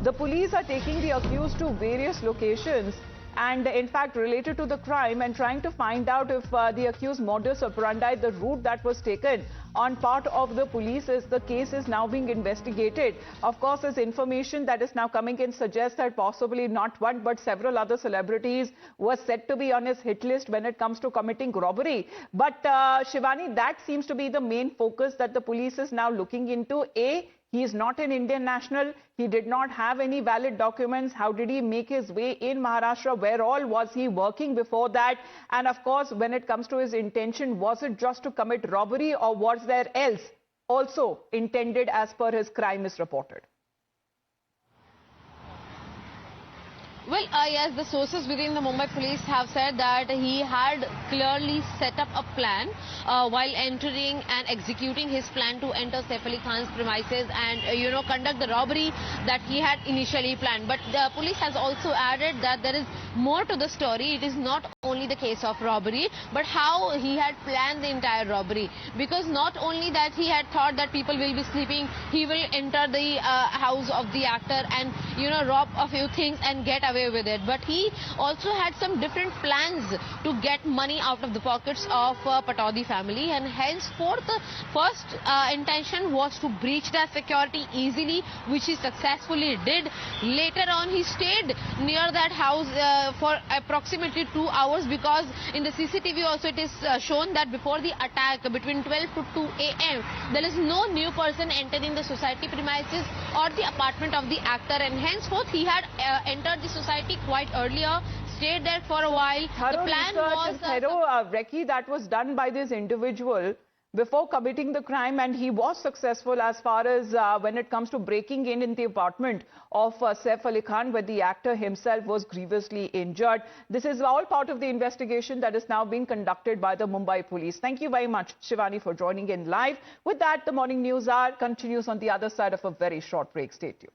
The police are taking the accused to various locations and in fact related to the crime and trying to find out if the accused modus operandi, the route that was taken on part of the police, is the case is now being investigated. Of course, this information that is now coming in suggests that possibly not one but several other celebrities were said to be on his hit list when it comes to committing robbery. But Shivani, that seems to be the main focus that the police is now looking into. He is not an Indian national. He did not have any valid documents. How did he make his way in Maharashtra? Where all was he working before that? And of course, when it comes to his intention, was it just to commit robbery or was there else also intended as per his crime is reported? Well, yes, the sources within the Mumbai police have said that he had clearly set up a plan while entering and executing his plan to enter Saif Ali Khan's premises and, conduct the robbery that he had initially planned. But the police has also added that there is more to the story. It is not only the case of robbery, but how he had planned the entire robbery. Because not only that he had thought that people will be sleeping, he will enter the house of the actor and, rob a few things and get away with it. But he also had some different plans to get money out of the pockets of Pataudi family, and henceforth the first intention was to breach that security easily, which he successfully did. Later on he stayed near that house for approximately 2 hours, because in the CCTV also it is shown that before the attack between 12 to 2 a.m. there is no new person entering the society premises or the apartment of the actor, and henceforth he had entered the society quite earlier, stayed there for a while. Thorough the plan was recce that was done by this individual before committing the crime, and he was successful as far as when it comes to breaking in the apartment of Saif Ali Khan, where the actor himself was grievously injured. This is all part of the investigation that is now being conducted by the Mumbai police. Thank you very much, Shivani, for joining in live. With that, the Morning News Hour continues on the other side of a very short break. Stay tuned.